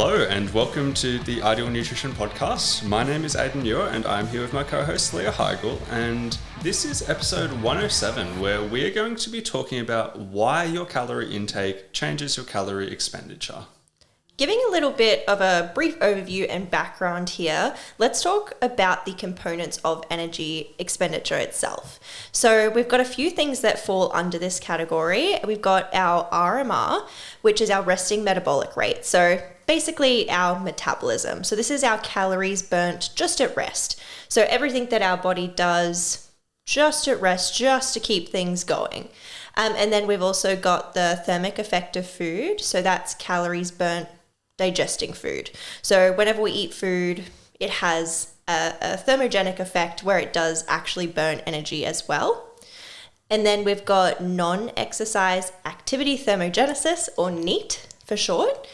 Hello and welcome to the Ideal Nutrition Podcast. My name is Aidan Muir and I'm here with my co-host Leah Higl, and this is episode 107 where we are going to be talking about why your calorie intake changes your calorie expenditure. Giving a little bit of a brief overview and background here, let's talk about the components of energy expenditure itself. So we've got a few things that fall under this category. We've got our RMR, which is our resting metabolic rate. So basically our metabolism. So this is our calories burnt just at rest. So everything that our body does just at rest, just to keep things going. And then we've also got the thermic effect of food. So that's calories burnt digesting food. So whenever we eat food, it has a thermogenic effect where it does actually burn energy as well. And then we've got non-exercise activity thermogenesis, or NEAT for short.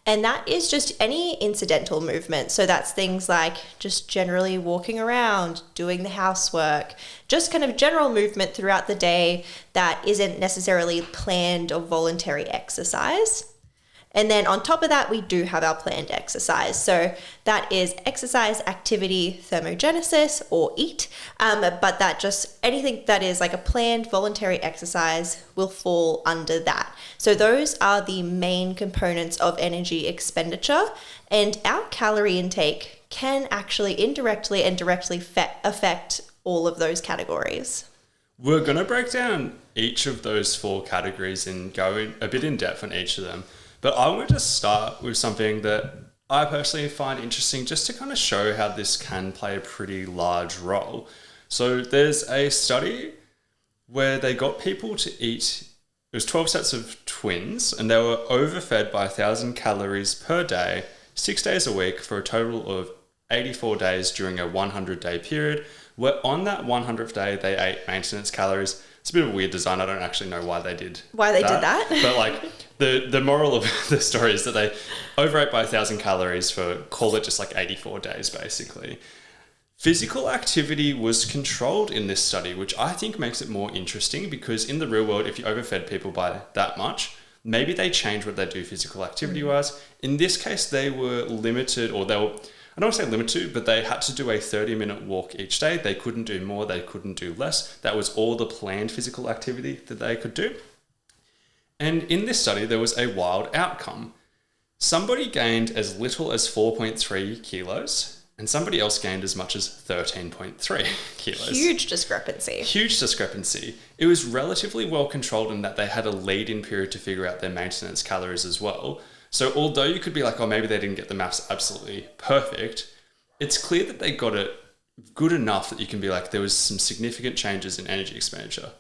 And that is just any incidental movement. So that's things like just generally walking around, doing the housework, just kind of general movement throughout the day that isn't necessarily planned or voluntary exercise. And then on top of that, we do have our planned exercise. So that is exercise activity thermogenesis, or EAT. But that just anything that is like a planned voluntary exercise will fall under that. So those are the main components of energy expenditure. And our calorie intake can actually indirectly and directly affect all of those categories. We're going to break down each of those four categories and go a bit in depth on each of them. But I want to start with something that I personally find interesting just to kind of show how this can play a pretty large role. So there's a study where they got people to eat, it was 12 sets of twins, and they were overfed by 1,000 calories per day, 6 days a week, for a total of 84 days during a 100-day period, where on that 100th day they ate maintenance calories. It's a bit of a weird design. I don't actually know why they did did that. But like the moral of the story is that they overate by 1,000 calories for, call it just like 84 days basically. Physical activity was controlled in this study, which I think makes it more interesting, because in the real world, if you overfed people by that much, maybe they change what they do physical activity wise. In this case, they were limited, or they were, I don't want to say limited, but they had to do a 30-minute walk each day. They couldn't do more, they couldn't do less. That was all the planned physical activity that they could do. And in this study, there was a wild outcome. Somebody gained as little as 4.3 kilos, and somebody else gained as much as 13.3 kilos. Huge discrepancy. Huge discrepancy. It was relatively well controlled in that they had a lead-in period to figure out their maintenance calories as well. So although you could be like, oh, maybe they didn't get the maths absolutely perfect, it's clear that they got it good enough that you can be like, there was some significant changes in energy expenditure.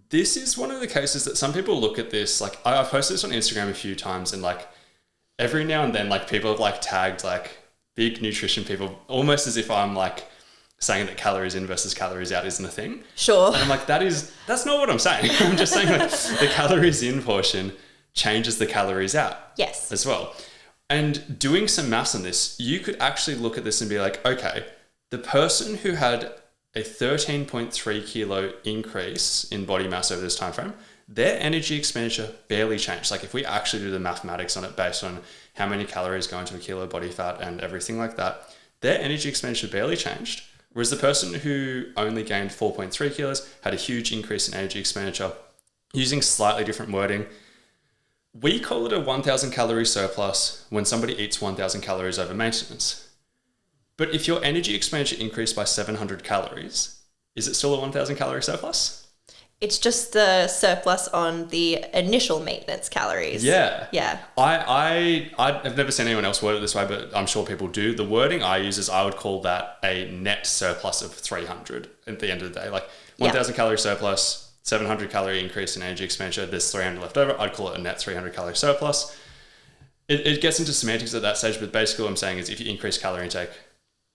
This is one of the cases that some people look at this, like I've posted this on Instagram a few times, and like every now and then, like people have like tagged like big nutrition people, almost as if I'm like saying that calories in versus calories out isn't a thing. Sure. And I'm like, that's not what I'm saying. I'm just saying like the calories in portion changes the calories out. Yes. As well. And doing some maths on this, you could actually look at this and be like, okay, the person who had a 13.3 kilo increase in body mass over this time frame, their energy expenditure barely changed. Like if we actually do the mathematics on it based on how many calories go into a kilo of body fat and everything like that, their energy expenditure barely changed. Whereas the person who only gained 4.3 kilos had a huge increase in energy expenditure. Using slightly different wording, we call it a 1,000 calorie surplus when somebody eats 1,000 calories over maintenance. But if your energy expenditure increased by 700 calories, is it still a 1,000 calorie surplus? It's just the surplus on the initial maintenance calories. Yeah. Yeah. I've never seen anyone else word it this way, but I'm sure people do. The wording I use is I would call that a net surplus of 300 at the end of the day. Like 1,000 calorie surplus, 700 calorie increase in energy expenditure, there's 300 left over. I'd call it a net 300 calorie surplus. It gets into semantics at that stage, but basically what I'm saying is if you increase calorie intake,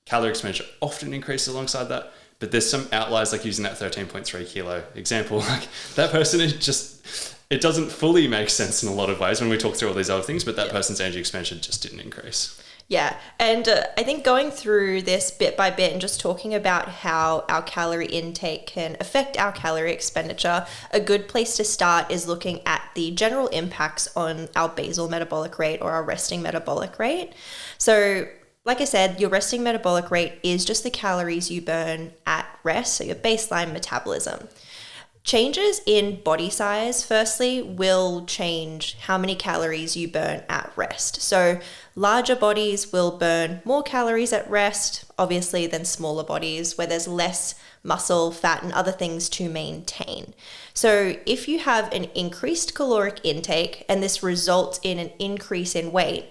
calorie expenditure often increases alongside that. But there's some outliers, like using that 13.3 kilo example, like that person is just, it doesn't fully make sense in a lot of ways when we talk through all these other things, but that person's energy expenditure just didn't increase. Yeah, and I think going through this bit by bit and just talking about how our calorie intake can affect our calorie expenditure, a good place to start is looking at the general impacts on our basal metabolic rate or our resting metabolic rate. So, like I said, your resting metabolic rate is just the calories you burn at rest, so your baseline metabolism. Changes in body size, firstly, will change how many calories you burn at rest. So larger bodies will burn more calories at rest, obviously, than smaller bodies where there's less muscle, fat, and other things to maintain. So if you have an increased caloric intake and this results in an increase in weight,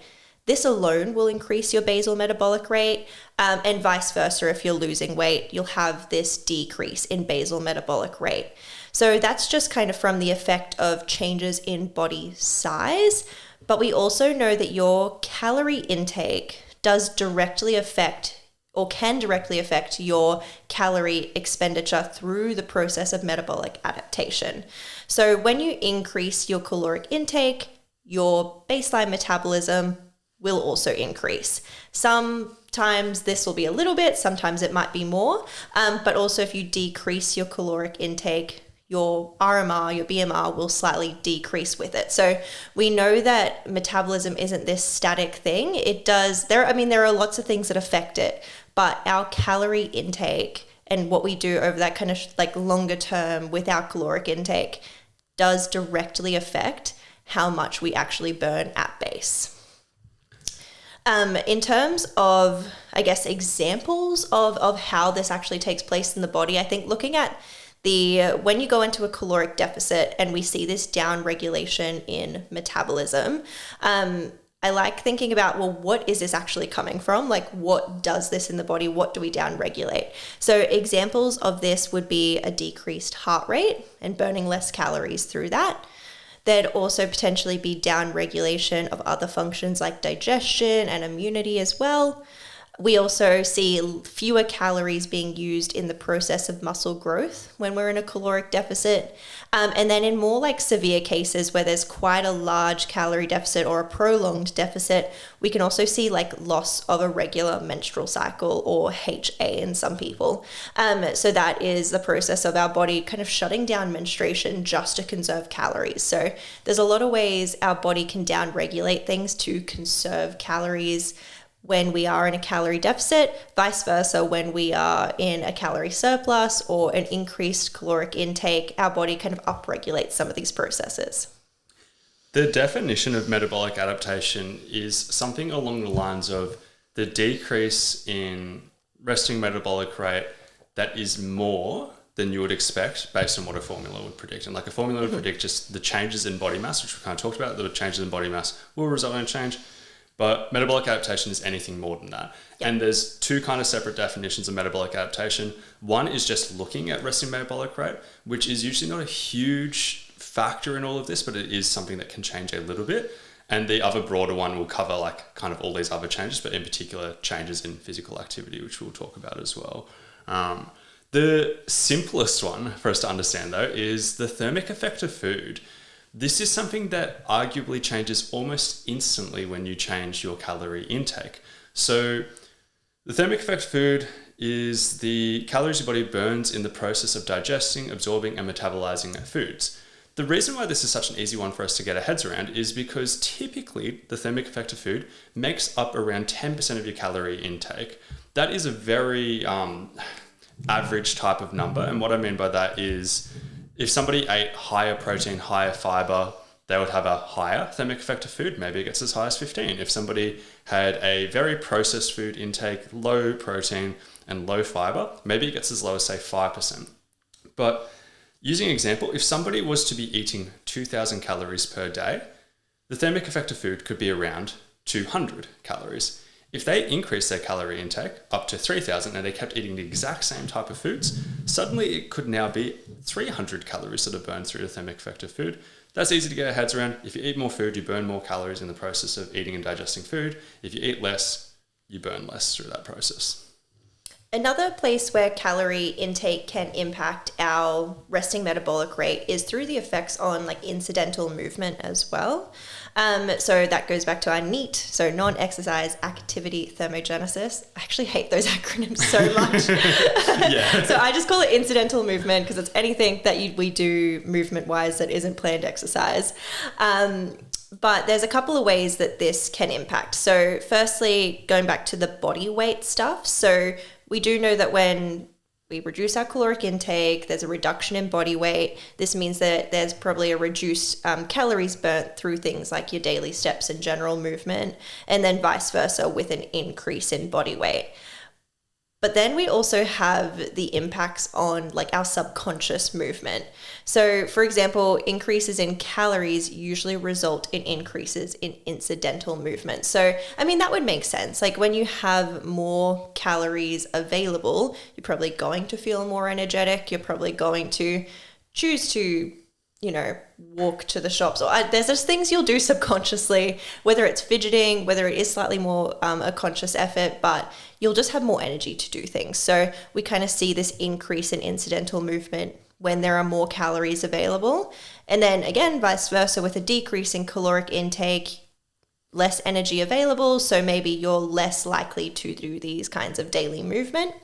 this alone will increase your basal metabolic rate, and vice versa. If you're losing weight, you'll have this decrease in basal metabolic rate. So that's just kind of from the effect of changes in body size. But we also know that your calorie intake does directly affect or can directly affect your calorie expenditure through the process of metabolic adaptation. So when you increase your caloric intake, your baseline metabolism will also increase. Sometimes this will be a little bit, sometimes it might be more, but also if you decrease your caloric intake, your RMR, your BMR will slightly decrease with it. So we know that metabolism isn't this static thing. There are lots of things that affect it, but our calorie intake and what we do over that kind of like longer term with our caloric intake does directly affect how much we actually burn at base. In terms of, I guess, examples of how this actually takes place in the body, I think looking at when you go into a caloric deficit and we see this down regulation in metabolism, I like thinking about, well, what is this actually coming from? Like, what does this in the body? What do we down regulate? So examples of this would be a decreased heart rate and burning less calories through that. There'd also potentially be down regulation of other functions like digestion and immunity as well. We also see fewer calories being used in the process of muscle growth when we're in a caloric deficit. And then in more like severe cases where there's quite a large calorie deficit or a prolonged deficit, we can also see like loss of a regular menstrual cycle or HA in some people. So that is the process of our body kind of shutting down menstruation just to conserve calories. So there's a lot of ways our body can down regulate things to conserve calories when we are in a calorie deficit, vice versa, when we are in a calorie surplus or an increased caloric intake, our body kind of upregulates some of these processes. The definition of metabolic adaptation is something along the lines of the decrease in resting metabolic rate that is more than you would expect based on what a formula would predict. And like a formula would predict just the changes in body mass, which we kind of talked about, the changes in body mass will result in a change. But metabolic adaptation is anything more than that. Yep. And there's two kind of separate definitions of metabolic adaptation. One is just looking at resting metabolic rate, which is usually not a huge factor in all of this, but it is something that can change a little bit. And the other broader one will cover like kind of all these other changes, but in particular changes in physical activity, which we'll talk about as well. The simplest one for us to understand though is the thermic effect of food. This is something that arguably changes almost instantly when you change your calorie intake. So the thermic effect of food is the calories your body burns in the process of digesting, absorbing, and metabolizing foods. The reason why this is such an easy one for us to get our heads around is because typically the thermic effect of food makes up around 10% of your calorie intake. That is a very average type of number. And what I mean by that is if somebody ate higher protein, higher fiber, they would have a higher thermic effect of food. Maybe it gets as high as 15. If somebody had a very processed food intake, low protein and low fiber, maybe it gets as low as say 5%. But using an example, if somebody was to be eating 2,000 calories per day, the thermic effect of food could be around 200 calories. If they increased their calorie intake up to 3,000 and they kept eating the exact same type of foods, suddenly it could now be 300 calories that are burned through the thermic effect of food. That's easy to get our heads around. If you eat more food, you burn more calories in the process of eating and digesting food. If you eat less, you burn less through that process. Another place where calorie intake can impact our resting metabolic rate is through the effects on like incidental movement as well. So that goes back to our NEAT, so non-exercise activity thermogenesis. I actually hate those acronyms so much. Yeah. So I just call it incidental movement because it's anything that we do movement-wise that isn't planned exercise. But there's a couple of ways that this can impact. So firstly, going back to the body weight stuff. So we do know that when we reduce our caloric intake, there's a reduction in body weight. This means that there's probably a reduced calories burnt through things like your daily steps and general movement, and then vice versa with an increase in body weight. But then we also have the impacts on like our subconscious movement. So for example, increases in calories usually result in increases in incidental movement. So, I mean, that would make sense. Like when you have more calories available, you're probably going to feel more energetic. You're probably going to choose to, walk to the shops. Or there's just things you'll do subconsciously, whether it's fidgeting, whether it is slightly more a conscious effort, but you'll just have more energy to do things. So we kind of see this increase in incidental movement when there are more calories available. And then again, vice versa, with a decrease in caloric intake, less energy available. So maybe you're less likely to do these kinds of daily movement.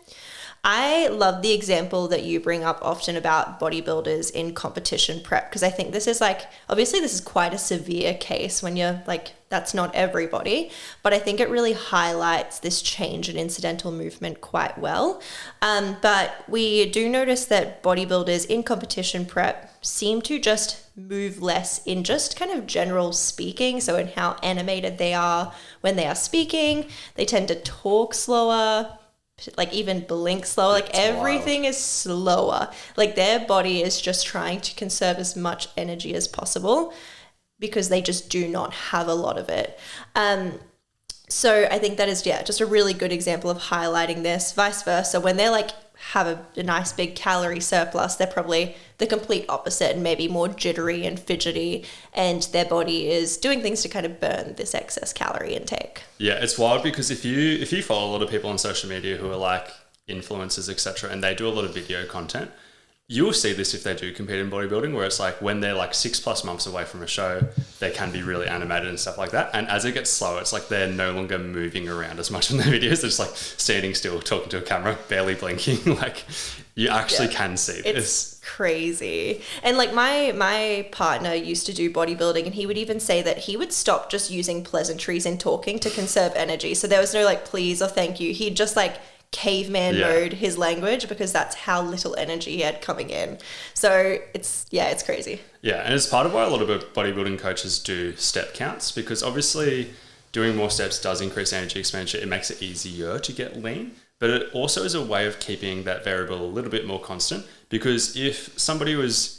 I love the example that you bring up often about bodybuilders in competition prep, because I think this is obviously this is quite a severe case when you're like, that's not everybody, but I think it really highlights this change in incidental movement quite well. But we do notice that bodybuilders in competition prep seem to just move less in just kind of general speaking. So in how animated they are when they are speaking, they tend to talk slower, like even blink slower, like everything is slower. Like their body is just trying to conserve as much energy as possible because they just do not have a lot of it. So I think that is, just a really good example of highlighting this. Vice versa, when they're like have a nice big calorie surplus, they're probably the complete opposite and maybe more jittery and fidgety, and their body is doing things to kind of burn this excess calorie intake. Yeah, it's wild because if you follow a lot of people on social media who are like influencers, etc., and they do a lot of video content, you will see this if they do compete in bodybuilding, where it's like when they're like 6+ months away from a show, they can be really animated and stuff like that. And as it gets slower, it's like they're no longer moving around as much in their videos. They're just like standing still, talking to a camera, barely blinking. Like you actually can see this. It's crazy. And like my partner used to do bodybuilding, and he would even say that he would stop just using pleasantries in talking to conserve energy. So there was no like please or thank you. He'd just like caveman mode his language because that's how little energy he had coming in. So it's crazy. Yeah, and it's part of why a lot of bodybuilding coaches do step counts, because obviously doing more steps does increase energy expenditure. It makes it easier to get lean, but it also is a way of keeping that variable a little bit more constant, because if somebody was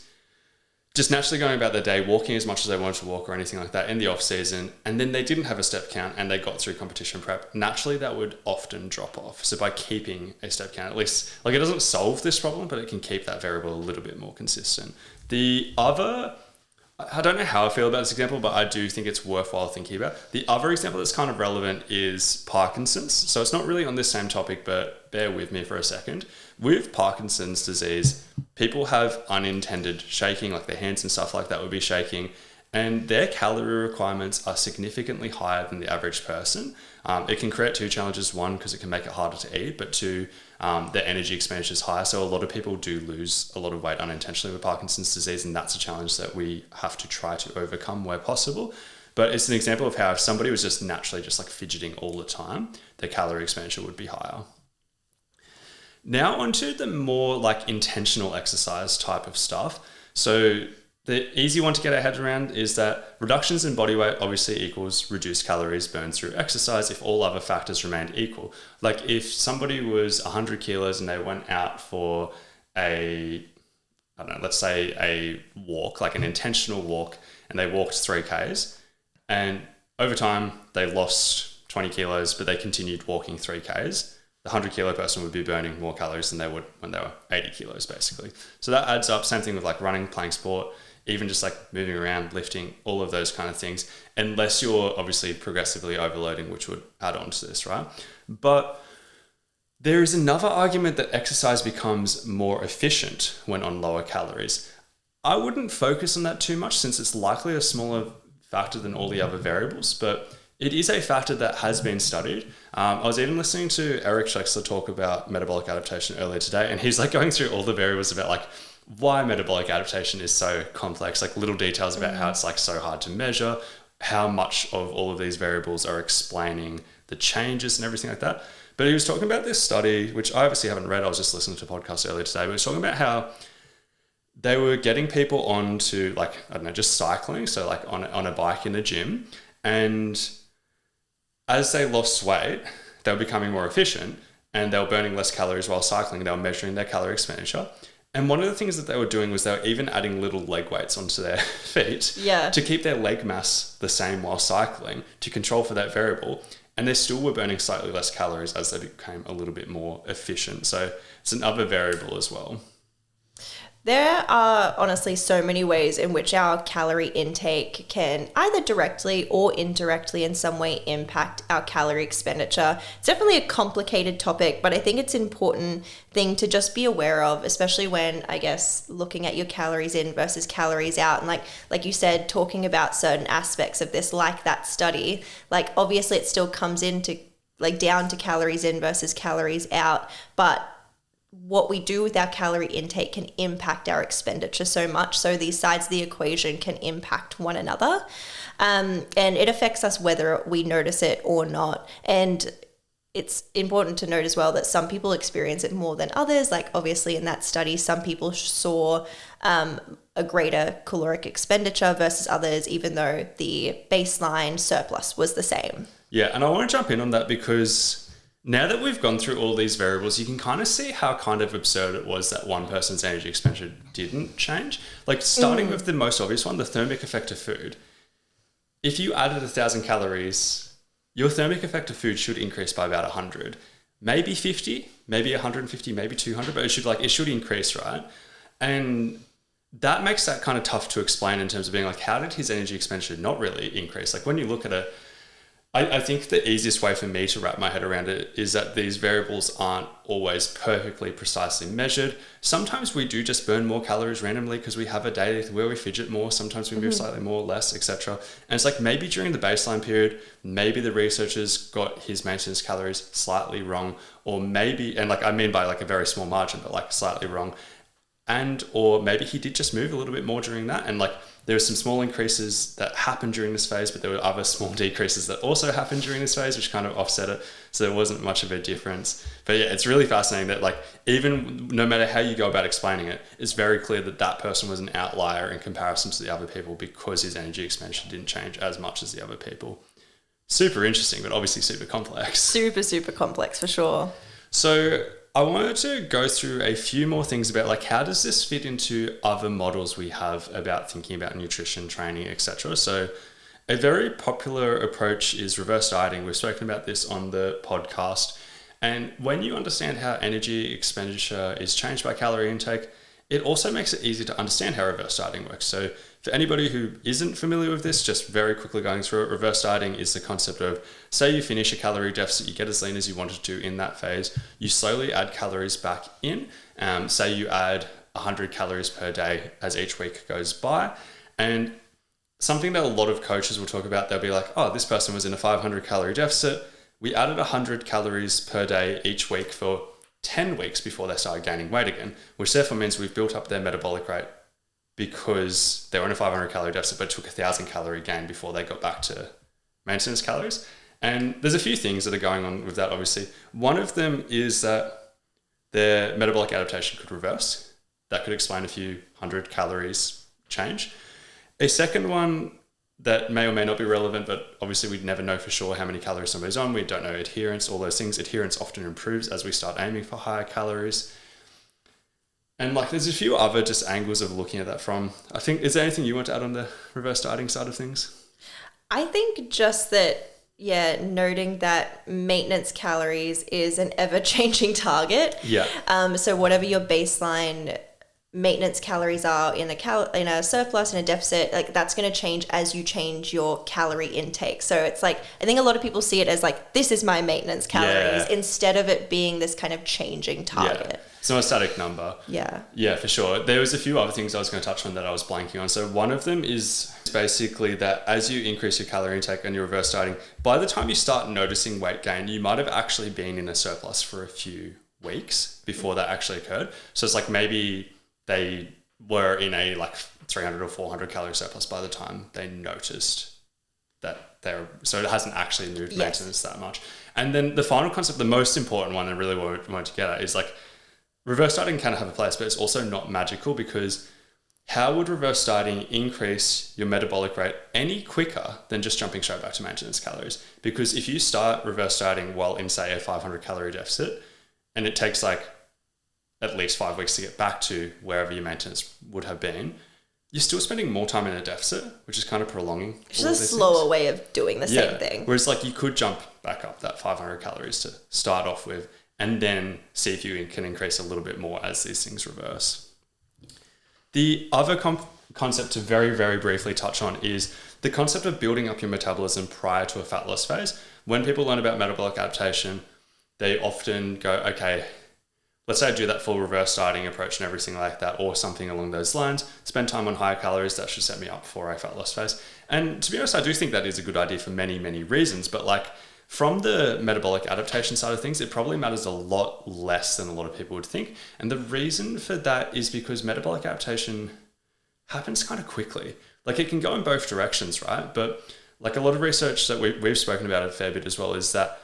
just naturally going about their day, walking as much as they wanted to walk or anything like that in the off season, and then they didn't have a step count and they got through competition prep, naturally that would often drop off. So by keeping a step count, at least, like it doesn't solve this problem, but it can keep that variable a little bit more consistent. The other, I don't know how I feel about this example, but I do think it's worthwhile thinking about. The other example that's kind of relevant is Parkinson's. So it's not really on this same topic, but bear with me for a second. With Parkinson's disease, people have unintended shaking, like their hands and stuff like that would be shaking, and their calorie requirements are significantly higher than the average person. It can create two challenges. One, because it can make it harder to eat, but two, their energy expenditure is higher. So a lot of people do lose a lot of weight unintentionally with Parkinson's disease, and that's a challenge that we have to try to overcome where possible. But it's an example of how if somebody was just naturally just like fidgeting all the time, their calorie expenditure would be higher. Now onto the more like intentional exercise type of stuff. So the easy one to get our head around is that reductions in body weight obviously equals reduced calories burned through exercise if all other factors remained equal. Like if somebody was 100 kilos and they went out for let's say a walk, like an intentional walk, and they walked 3Ks, and over time they lost 20 kilos, but they continued walking 3Ks, the 100 kilo person would be burning more calories than they would when they were 80 kilos basically. So that adds up. Same thing with like running, playing sport, even just like moving around, lifting, all of those kind of things, unless you're obviously progressively overloading, which would add on to this, right? But There is another argument that exercise becomes more efficient when on lower calories. I wouldn't focus on that too much since it's likely a smaller factor than all the other variables, but it is a factor that has been studied. I was even listening to Eric Schexler talk about metabolic adaptation earlier today, and he's like going through all the variables about like why metabolic adaptation is so complex, like little details about how it's like so hard to measure, how much of all of these variables are explaining the changes and everything like that. But he was talking about this study, which I obviously haven't read. I was just listening to a podcast earlier today, but he was talking about how they were getting people onto like, I don't know, just cycling. So like on a bike in the gym. And as they lost weight, they were becoming more efficient and they were burning less calories while cycling. They were measuring their calorie expenditure. And one of the things that they were doing was they were even adding little leg weights onto their feet to keep their leg mass the same while cycling to control for that variable. And they still were burning slightly less calories as they became a little bit more efficient. So it's another variable as well. There are honestly so many ways in which our calorie intake can either directly or indirectly in some way impact our calorie expenditure. It's definitely a complicated topic, but I think it's an important thing to just be aware of, especially when, I guess, looking at your calories in versus calories out. And like you said, talking about certain aspects of this, like that study, like obviously it still comes into like down to calories in versus calories out, but what we do with our calorie intake can impact our expenditure so much. So these sides of the equation can impact one another. And it affects us whether we notice it or not. And it's important to note as well that some people experience it more than others. Like obviously in that study, some people saw a greater caloric expenditure versus others, even though the baseline surplus was the same. Yeah, and I want to jump in on that because now that we've gone through all these variables, you can kind of see how kind of absurd it was that one person's energy expenditure didn't change. Like starting with the most obvious one, the thermic effect of food. If you added 1,000 calories, your thermic effect of food should increase by about 100, maybe 50, maybe 150, maybe 200, but it should increase, right? And that makes that kind of tough to explain in terms of being like, how did his energy expenditure not really increase? Like when you look at I think the easiest way for me to wrap my head around it is that these variables aren't always perfectly precisely measured. Sometimes we do just burn more calories randomly because we have a day where we fidget more. Sometimes we move slightly more, less, etc. And it's like maybe during the baseline period, maybe the researchers got his maintenance calories slightly wrong, or maybe, and like I mean by like a very small margin, but like slightly wrong. And or maybe he did just move a little bit more during that, and like there were some small increases that happened during this phase, but there were other small decreases that also happened during this phase, which kind of offset it. So there wasn't much of a difference. But yeah, it's really fascinating that like even no matter how you go about explaining it, it's very clear that that person was an outlier in comparison to the other people because his energy expenditure didn't change as much as the other people. Super interesting, but obviously super complex. Super, super complex for sure. So I wanted to go through a few more things about like how does this fit into other models we have about thinking about nutrition, training, etc. So a very popular approach is reverse dieting. We've spoken about this on the podcast. And when you understand how energy expenditure is changed by calorie intake, it also makes it easy to understand how reverse dieting works. So for anybody who isn't familiar with this, just very quickly going through it, reverse dieting is the concept of, say you finish a calorie deficit, you get as lean as you wanted to in that phase, you slowly add calories back in. Say you add 100 calories per day as each week goes by. And something that a lot of coaches will talk about, they'll be like, oh, this person was in a 500 calorie deficit. We added 100 calories per day each week for 10 weeks before they started gaining weight again, which therefore means we've built up their metabolic rate because they were in a 500 calorie deficit but took 1,000 calorie gain before they got back to maintenance calories. And there's a few things that are going on with that, obviously. One of them is that their metabolic adaptation could reverse. That could explain a few hundred calories change. A second one that may or may not be relevant, but obviously we'd never know for sure how many calories somebody's on. We don't know adherence, all those things. Adherence often improves as we start aiming for higher calories. And like there's a few other just angles of looking at that from. I think, is there anything you want to add on the reverse dieting side of things? I think just that, yeah, noting that maintenance calories is an ever-changing target. Yeah. So whatever your baseline maintenance calories are in a surplus and a deficit, like that's going to change as you change your calorie intake. So it's like, I think a lot of people see it as like, this is my maintenance calories, instead of it being this kind of changing target. It's not a static number. Yeah, for sure. There was a few other things I was going to touch on that I was blanking on. So one of them is basically that as you increase your calorie intake and you reverse dieting, by the time you start noticing weight gain, you might have actually been in a surplus for a few weeks before that actually occurred. So it's like maybe they were in a like 300 or 400 calorie surplus by the time they noticed that so it hasn't actually moved maintenance that much. And then the final concept, the most important one I really wanted to get at, is like, reverse dieting can have a place, but it's also not magical, because how would reverse dieting increase your metabolic rate any quicker than just jumping straight back to maintenance calories? Because if you start reverse dieting while in, say, a 500 calorie deficit, and it takes like at least 5 weeks to get back to wherever your maintenance would have been, you're still spending more time in a deficit, which is kind of prolonging. It's just a slower way of doing the same thing. Whereas like you could jump back up that 500 calories to start off with, and then see if you can increase a little bit more as these things reverse. The other concept to very, very briefly touch on is the concept of building up your metabolism prior to a fat loss phase. When people learn about metabolic adaptation, they often go, okay, let's say I do that full reverse dieting approach and everything like that, or something along those lines, spend time on higher calories, that should set me up for a fat loss phase. And to be honest, I do think that is a good idea for many, many reasons, but like, from the metabolic adaptation side of things, it probably matters a lot less than a lot of people would think. And the reason for that is because metabolic adaptation happens kind of quickly. Like it can go in both directions, right? But like a lot of research that we've spoken about a fair bit as well is that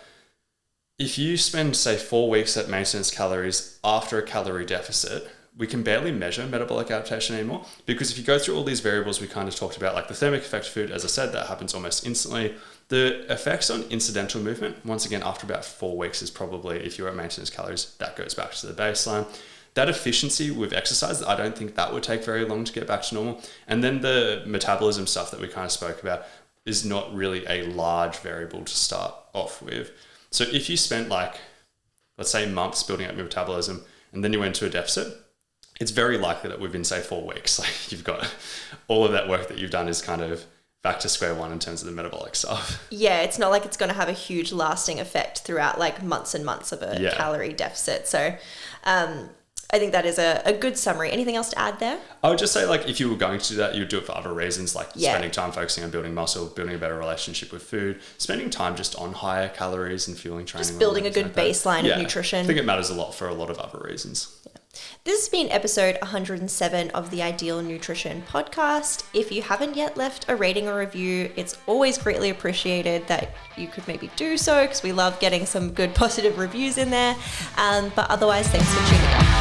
if you spend, say, 4 weeks at maintenance calories after a calorie deficit, we can barely measure metabolic adaptation anymore, because if you go through all these variables we kind of talked about, like the thermic effect of food, as I said, that happens almost instantly. The effects on incidental movement, once again, after about 4 weeks is probably, if you're at maintenance calories, that goes back to the baseline. That efficiency with exercise, I don't think that would take very long to get back to normal. And then the metabolism stuff that we kind of spoke about is not really a large variable to start off with. So if you spent like, let's say, months building up your metabolism and then you went to a deficit, it's very likely that within, say, 4 weeks, like you've got all of that work that you've done is kind of back to square one in terms of the metabolic stuff. Yeah, it's not like it's going to have a huge lasting effect throughout like months and months of a calorie deficit. So I think that is a good summary. Anything else to add there? I would just say, like, if you were going to do that, you would do it for other reasons, like spending time focusing on building muscle, building a better relationship with food, spending time just on higher calories and fueling training. Just building a good baseline of nutrition. I think it matters a lot for a lot of other reasons. Yeah. This has been episode 107 of the Ideal Nutrition podcast. If you haven't yet left a rating or review, it's always greatly appreciated that you could maybe do so, because we love getting some good positive reviews in there. But otherwise, thanks for tuning in.